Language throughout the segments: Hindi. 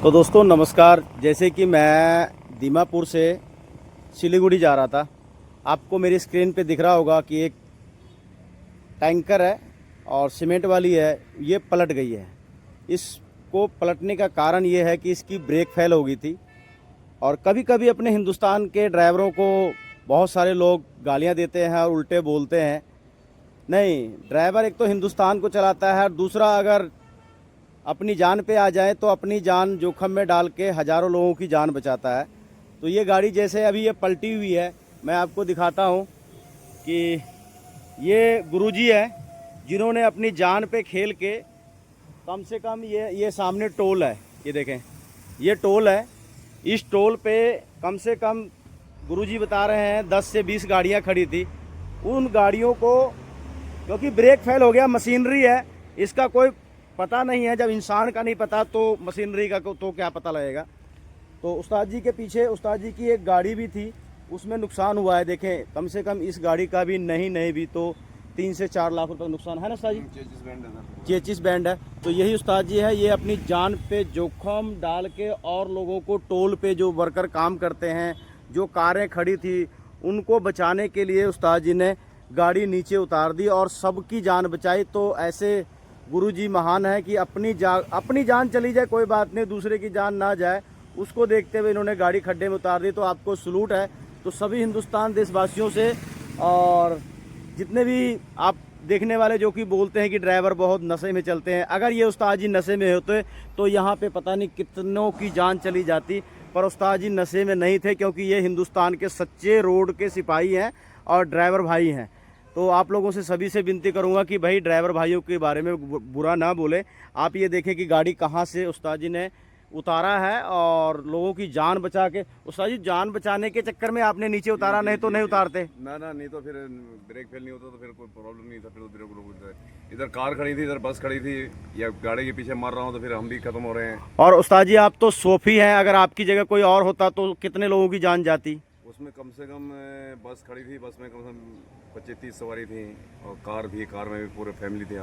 तो दोस्तों नमस्कार। जैसे कि मैं दीमापुर से सिलीगुड़ी जा रहा था, आपको मेरी स्क्रीन पे दिख रहा होगा कि एक टैंकर है और सीमेंट वाली है, ये पलट गई है। इसको पलटने का कारण ये है कि इसकी ब्रेक फेल हो गई थी। और कभी कभी अपने हिंदुस्तान के ड्राइवरों को बहुत सारे लोग गालियां देते हैं और उल्टे बोलते हैं। नहीं, ड्राइवर एक तो हिंदुस्तान को चलाता है और दूसरा अगर अपनी जान पे आ जाए तो अपनी जान जोखम में डाल के हज़ारों लोगों की जान बचाता है। तो ये गाड़ी जैसे अभी ये पलटी हुई है, मैं आपको दिखाता हूँ कि ये गुरुजी है जिन्होंने अपनी जान पे खेल के कम से कम ये सामने टोल है, ये देखें, ये टोल है। इस टोल पे कम से कम गुरुजी बता रहे हैं 10 से 20 गाड़ियाँ खड़ी थी। उन गाड़ियों को, क्योंकि ब्रेक फेल हो गया, मशीनरी है, इसका कोई पता नहीं है। जब इंसान का नहीं पता तो मशीनरी का तो क्या पता लगेगा। तो उस्ताद जी के पीछे उस्ताद जी की एक गाड़ी भी थी, उसमें नुकसान हुआ है। देखें, कम से कम इस गाड़ी का भी नहीं भी तो 3 से 4 लाख रुपए नुकसान है ना उस्ताद जी? चेचिस बैंड है। तो यही उस्ताद जी है, ये अपनी जान पे जोखम डाल के और लोगों को, टोल पे जो वर्कर काम करते हैं, जो कारें खड़ी थी, उनको बचाने के लिए उस्ताद जी ने गाड़ी नीचे उतार दी और सबकी जान बचाई। तो ऐसे गुरुजी महान है कि अपनी जान चली जाए कोई बात नहीं, दूसरे की जान ना जाए, उसको देखते हुए इन्होंने गाड़ी खड्डे में उतार दी। तो आपको सलूट है। तो सभी हिंदुस्तान देशवासियों से, और जितने भी आप देखने वाले जो कि बोलते हैं कि ड्राइवर बहुत नशे में चलते हैं, अगर ये उस्ताद जी नशे में होते तो यहाँ पे पता नहीं कितनों की जान चली जाती। पर उस्ताद जी नशे में नहीं थे, क्योंकि ये हिंदुस्तान के सच्चे रोड के सिपाही हैं और ड्राइवर भाई हैं। तो आप लोगों से सभी से विनती करूंगा कि भाई ड्राइवर भाइयों के बारे में बुरा ना बोले। आप ये देखें कि गाड़ी कहाँ से उस्ताद जी ने उतारा है और लोगों की जान बचा के। उस्ताद जी, जान बचाने के चक्कर में आपने नीचे उतारा, नहीं तो नहीं उतारते ना, नहीं तो फिर ब्रेक फेल नहीं होता तो फिर कोई प्रॉब्लम नहीं था। फिर इधर कार खड़ी थी, इधर बस खड़ी थी, या गाड़ी के पीछे मर रहा हूँ तो फिर हम भी खत्म हो रहे हैं। और उस्ताद जी, आप तो सोफी हैं, अगर आपकी जगह कोई और होता तो कितने लोगों की जान जाती? उसमें कम से कम बस खड़ी थी, बस में कम से कम 25-30 सवारी थी, और कार थी, कार में भी पूरे फैमिली थी।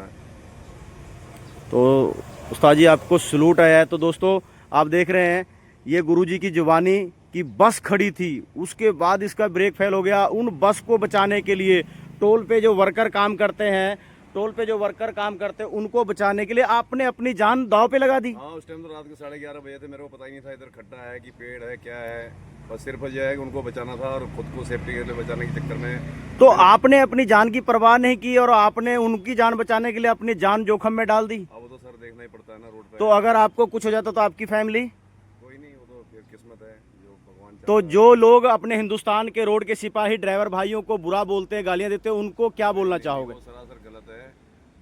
तो उस्ताद जी आपको सलूट है। तो दोस्तों आप देख रहे हैं, ये गुरुजी की जुबानी की बस खड़ी थी, उसके बाद इसका ब्रेक फेल हो गया। उन बस को बचाने के लिए टोल पे जो वर्कर काम करते हैं, उनको बचाने के लिए आपने अपनी जान दांव पे लगा दी। हाँ, उस टाइम तो रात के 11:30 बजे थे, मेरे को पता ही नहीं था इधर खड्डा है कि पेड़ है, क्या है। बस सिर्फ जो है उनको बचाना था और खुद को सेफ्टी के लिए बचाने के चक्कर में। तो आपने अपनी जान की परवाह नहीं की और आपने उनकी जान बचाने के लिए अपनी जान जोखम में डाल दी। अब तो सर देखना ही पड़ता है ना रोड पे। तो अगर आपको कुछ हो जाता तो आपकी फैमिली? कोई नहीं, वो तो फिर किस्मत है, जो भगवान। तो जो लोग अपने हिंदुस्तान के रोड के सिपाही ड्राइवर भाइयों को बुरा बोलते हैं, गालियां देते हैं, उनको क्या बोलना चाहोगे? सरासर गलत है।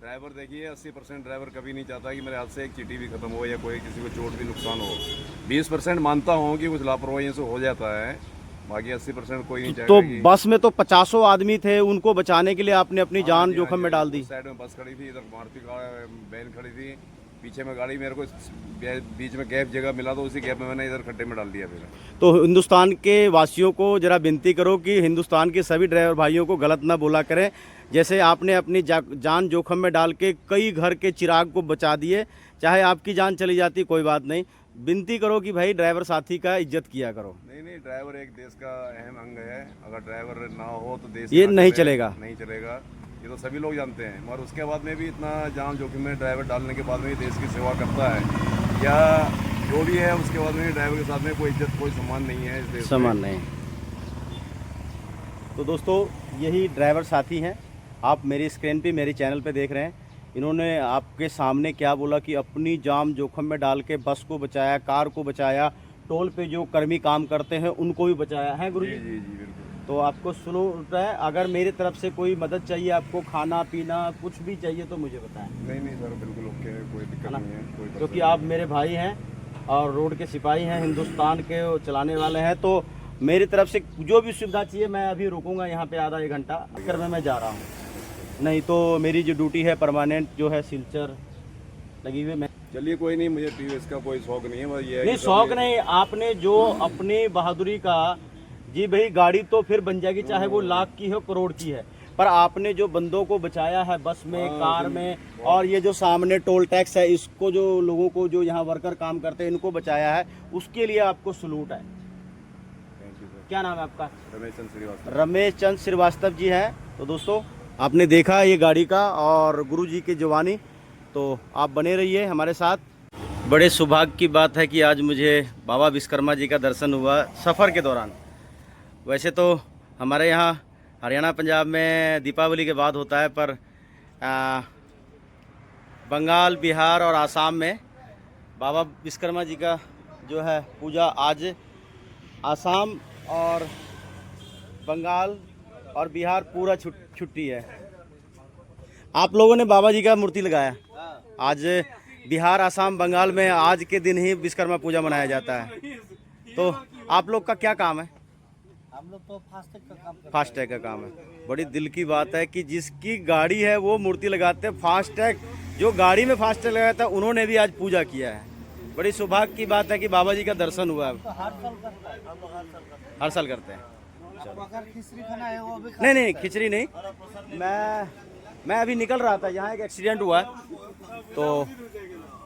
ड्राइवर देखिए, 80% ड्राइवर कभी नहीं चाहता कि मेरे हाथ से एक चीटी भी खत्म हो या कोई किसी को चोट भी नुकसान हो। 20% मानता हूँ कि कुछ लापरवाही से हो जाता है, बाकी 80% कोई नहीं चाहता। तो बस में तो 50 आदमी थे, उनको बचाने के लिए आपने अपनी जान जोखम में डाल दी। साइड में बस खड़ी थी, इधर मारुति वैन खड़ी थी, पीछे में गाड़ी, मेरे को बीच में गैप जगह मिला तो उसी गैप में मैंने इधर खड्डे में डाल दिया। फिर तो हिंदुस्तान के वासियों को जरा विनती करो कि हिंदुस्तान के सभी ड्राइवर भाइयों को गलत ना बोला करें। जैसे आपने अपनी जान जोखम में डाल के कई घर के चिराग को बचा दिए, चाहे आपकी जान चली जाती कोई बात नहीं। विनती करो कि भाई ड्राइवर साथी का इज्जत किया करो। नहीं, ड्राइवर एक देश का अहम अंग है। अगर ड्राइवर ना हो तो देश ये नहीं चलेगा। ये तो सभी लोग जानते हैं। मगर उसके बाद में भी इतना जान जोखिम में ड्राइवर डालने के बाद में देश की सेवा करता है या जो भी है, उसके बाद में ड्राइवर के साथ में कोई इज्जत, कोई सम्मान नहीं है इस देश में। सम्मान नहीं। तो दोस्तों यही ड्राइवर साथी हैं, आप मेरी स्क्रीन पे, मेरे चैनल पे देख रहे हैं। इन्होंने आपके सामने क्या बोला कि अपनी जान जोखम में डाल के बस को बचाया, कार को बचाया, टोल पे जो कर्मी काम करते हैं उनको भी बचाया है। गुरुजी जी बिल्कुल। तो आपको सुनो है, अगर मेरी तरफ से कोई मदद चाहिए, आपको खाना पीना कुछ भी चाहिए तो मुझे बताएं। नहीं सर, बिल्कुल ओके है, कोई दिक्कत नहीं है। क्योंकि आप मेरे भाई हैं और रोड के सिपाही हैं, हिंदुस्तान के चलाने वाले हैं, तो मेरी तरफ से जो भी सुविधा चाहिए, मैं अभी रुकूंगा यहाँ पे आधा 1 घंटा, अगर मैं जा रहा हूँ। नहीं तो मेरी जो ड्यूटी है परमानेंट जो है सिलचर लगी हुई। मैं चलिए कोई नहीं, मुझे टीवीएस का कोई शौक नहीं है, बस ये नहीं, शौक नहीं, आपने जो अपनी बहादुरी का, जी भाई गाड़ी तो फिर बन जाएगी, चाहे वो लाख की हो, करोड़ की है, पर आपने जो बंदों को बचाया है बस में, कार में, और ये जो सामने टोल टैक्स है, इसको जो लोगों को जो यहाँ वर्कर काम करते हैं इनको बचाया है, उसके लिए आपको सलूट है। Thank you sir. क्या नाम है आपका? रमेश चंद्र श्रीवास्तव। रमेश चंद श्रीवास्तव जी हैं। तो दोस्तों आपने देखा ये गाड़ी का और गुरु जी की जवानी, तो आप बने रहिए हमारे साथ। बड़े सौभाग्य की बात है कि आज मुझे बाबा विश्वकर्मा जी का दर्शन हुआ सफ़र के दौरान। वैसे तो हमारे यहाँ हरियाणा पंजाब में दीपावली के बाद होता है, पर बंगाल, बिहार और आसाम में बाबा विश्वकर्मा जी का जो है पूजा आज आसाम और बंगाल और बिहार पूरा छुट्टी है। आप लोगों ने बाबा जी का मूर्ति लगाया आज। बिहार, आसाम, बंगाल में आज के दिन ही विश्वकर्मा पूजा मनाया जाता है। तो आप लोग का क्या काम है? हम लोग तो फास्टैग का काम करते हैं। फास्टैग का काम है। बड़ी दिल की बात है कि जिसकी गाड़ी है वो मूर्ति लगाते हैं। फास्टैग, जो गाड़ी में फास्टैग लगाता है उन्होंने भी आज पूजा किया है। बड़ी सौभाग्य की बात है कि बाबा जी का दर्शन हुआ है। तो हर साल करता है, हम लोग हर साल करते हैं। हर साल करते हैं। अगर खिचड़ी खाना है वो भी नहीं नहीं, खिचड़ी नहीं। मैं अभी निकल रहा था, यहाँ एक एक्सीडेंट हुआ है तो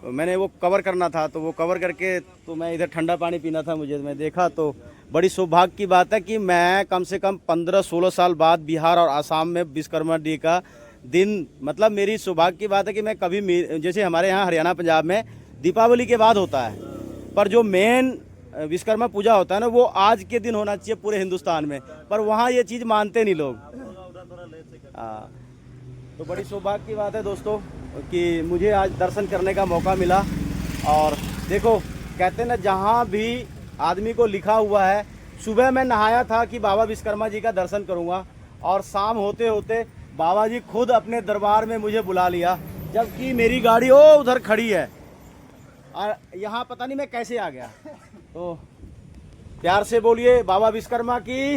मैंने वो कवर करना था, तो वो कवर करके तो मैं इधर ठंडा पानी पीना था मुझे। मैं देखा तो बड़ी सौभाग्य की बात है कि मैं कम से कम 15-16 साल बाद बिहार और आसाम में विश्वकर्मा डे का दिन, मतलब मेरी सौभाग्य की बात है कि मैं कभी, जैसे हमारे यहाँ हरियाणा पंजाब में दीपावली के बाद होता है, पर जो मेन विश्वकर्मा पूजा होता है ना, वो आज के दिन होना चाहिए पूरे हिंदुस्तान में, पर वहाँ ये चीज़ मानते नहीं लोग। हाँ, तो बड़ी सौभाग्य की बात है दोस्तों कि मुझे आज दर्शन करने का मौका मिला। और देखो, कहते हैं ना, जहाँ भी आदमी को लिखा हुआ है, सुबह मैं नहाया था कि बाबा विश्वकर्मा जी का दर्शन करूँगा, और शाम होते होते बाबा जी खुद अपने दरबार में मुझे बुला लिया, जबकि मेरी गाड़ी ओ उधर खड़ी है और यहाँ पता नहीं मैं कैसे आ गया। तो प्यार से बोलिए बाबा विश्वकर्मा की